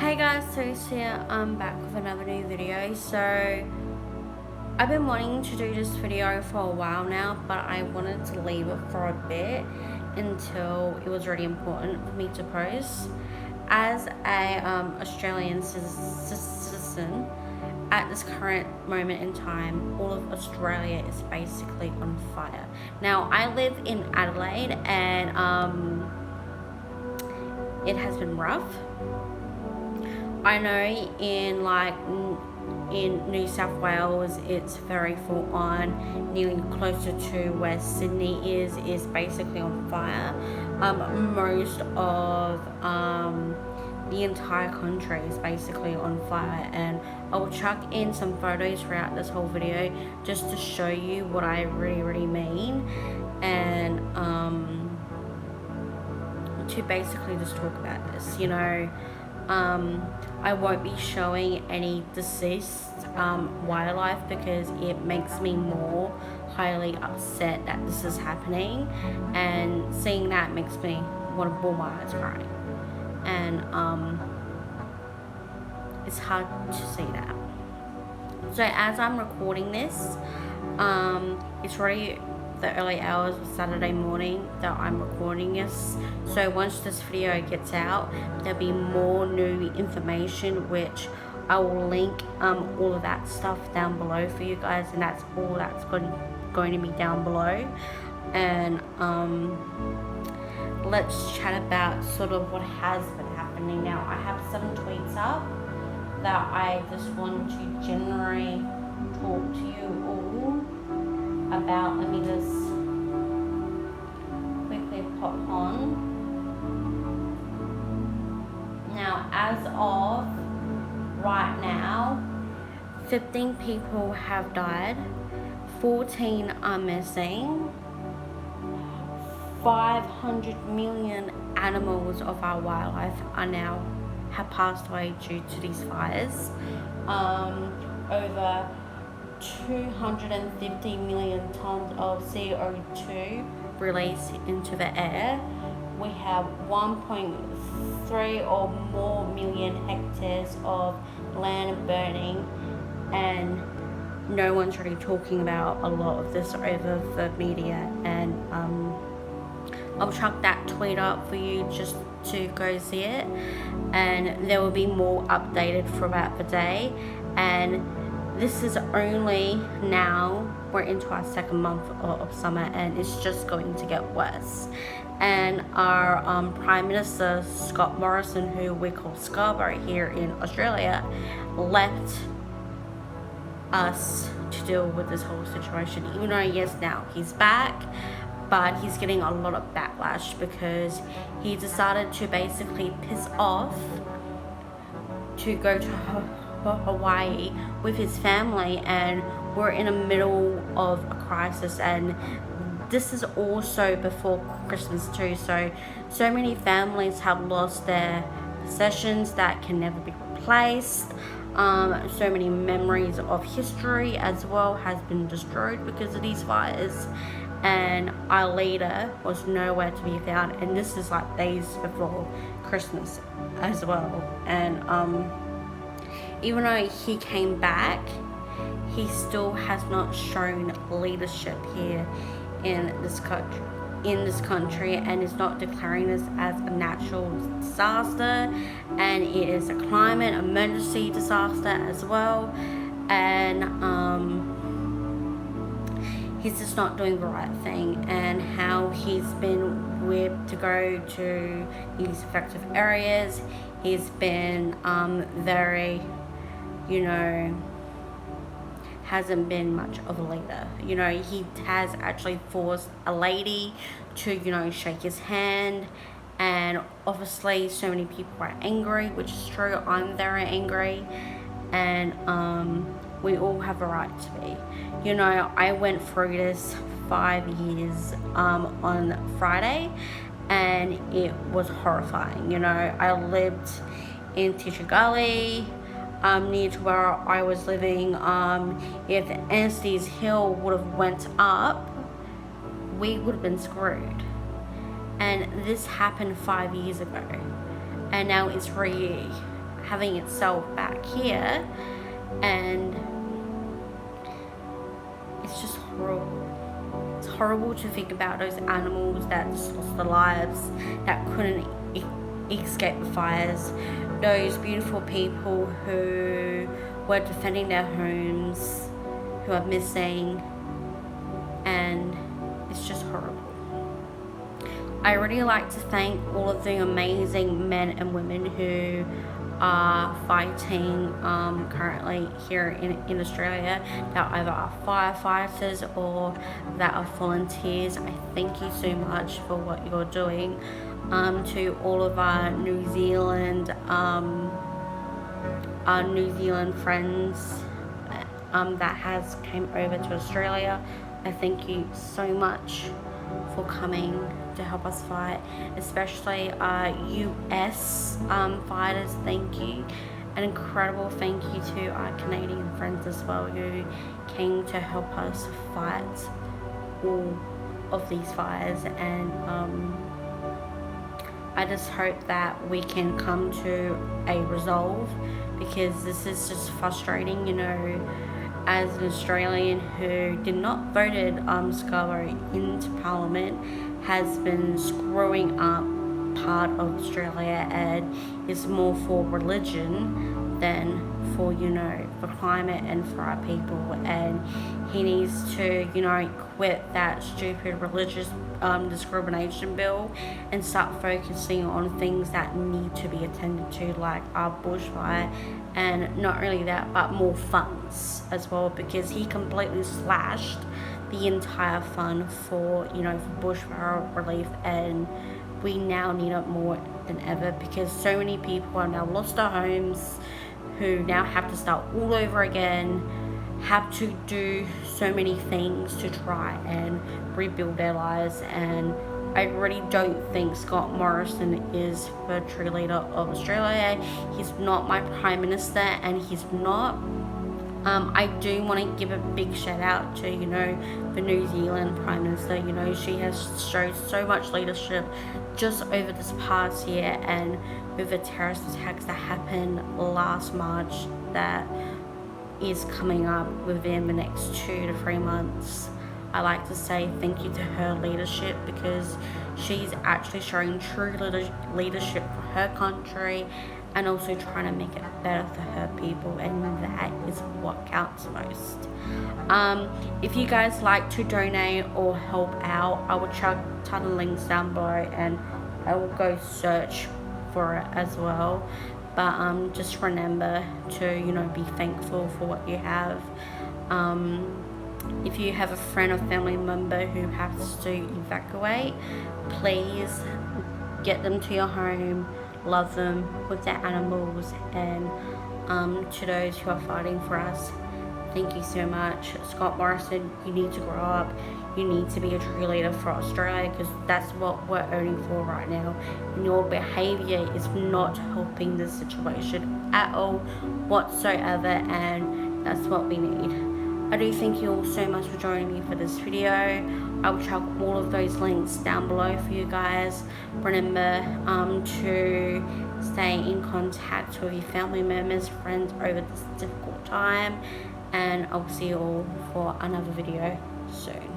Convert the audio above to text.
Hey guys, so here I'm back with another new video. So I've been wanting to do this video for a while now, but I wanted to leave it for a bit until it was really important for me to post. As a Australian citizen, at this current moment in time, all of Australia is basically on fire. Now I live in Adelaide, and it has been rough. I know in New South Wales it's very full on, nearly closer to where Sydney is basically on fire. Most of the entire country is basically on fire, and I'll chuck in some photos throughout this whole video just to show you what I really mean, and to basically just talk about this, I won't be showing any deceased wildlife because it makes me more highly upset that this is happening, and seeing that makes me want to bawl my eyes crying, and it's hard to see that. So as I'm recording this, it's already the early hours of Saturday morning that I'm recording this. So once this video gets out, there'll be more new information, which I will link all of that stuff down below for you guys, and that's all that's going to be down below. And let's chat about sort of what has been happening. Now I have some tweets up that I just want to generally talk to you all about. Let me just quickly pop on. Now, as of right now, 15 people have died, 14 are missing, 500 million animals of our wildlife have passed away due to these fires. Over 250 million tons of CO2 released into the air. We have 1.3 or more million hectares of land burning, and no one's really talking about a lot of this over the media. And I'll chuck that tweet up for you just to go see it, and there will be more updated throughout the day. And this is only now, we're into our second month of summer, and it's just going to get worse. And our Prime Minister, Scott Morrison, who we call Scarborough here in Australia, left us to deal with this whole situation. Even though, yes, now he's back, but he's getting a lot of backlash because he decided to basically piss off to go to Hawaii with his family, and we're in the middle of a crisis, and this is also before Christmas too, so many families have lost their possessions that can never be replaced. So many memories of history as well has been destroyed because of these fires, and our leader was nowhere to be found, and this is like days before Christmas as well. And even though he came back, he still has not shown leadership here in this country, and is not declaring this as a natural disaster, and it is a climate emergency disaster as well. And he's just not doing the right thing, and how he's been whipped to go to these affected areas. He's been very, hasn't been much of a leader. He has actually forced a lady to, shake his hand, and obviously so many people are angry, which is true. I'm very angry, and we all have a right to be. I went through this 5 years on Friday, and it was horrifying. I lived in Teacher Gully, near to where I was living. If Anstey's Hill would have went up, we would have been screwed. And this happened 5 years ago, and now it's having itself back here, and it's just horrible. It's horrible to think about those animals that just lost their lives, that couldn't escape the fires, those beautiful people who were defending their homes, who are missing, and it's just horrible. I really like to thank all of the amazing men and women who are fighting currently here in Australia, that either are firefighters or that are volunteers. I thank you so much for what you're doing. To all of our New Zealand friends that has came over to Australia, I thank you so much for coming to help us fight, especially our US fighters. Thank you. An incredible thank you to our Canadian friends as well, who came to help us fight all of these fires. And I just hope that we can come to a resolve, because this is just frustrating, you know, as an Australian who did not voted Scarborough into Parliament, has been screwing up part of Australia and is more for religion than for, you know, for climate and for our people. And he needs to, you know, quit that stupid religious discrimination bill and start focusing on things that need to be attended to, like our bushfire, and not only that, but more funds as well, because he completely slashed the entire fund for, you know, for bushfire relief, and we now need it more than ever, because so many people are now lost their homes, who now have to start all over again, have to do so many things to try and rebuild their lives. And I really don't think Scott Morrison is the true leader of Australia. He's not my Prime Minister, and he's not. I do want to give a big shout out to, you know, the New Zealand Prime Minister. You know, she has showed so much leadership just over this past year, and with the terrorist attacks that happened last March that is coming up within the next 2 to 3 months. I like to say thank you to her leadership, because she's actually showing true leadership for her country, and also trying to make it better for her people, and that is what counts most. If you guys like to donate or help out, I will chuck a ton of links down below, and I will go search for it as well. But just remember to, you know, be thankful for what you have. If you have a friend or family member who has to evacuate, please get them to your home, love them with their animals, and to those who are fighting for us, thank you so much. Scott Morrison, you need to grow up. You need to be a true leader for Australia, because that's what we're earning for right now. And your behaviour is not helping the situation at all whatsoever, and that's what we need. I do thank you all so much for joining me for this video. I will chuck all of those links down below for you guys. Remember to stay in contact with your family members, friends over this difficult time, and I'll see you all for another video soon.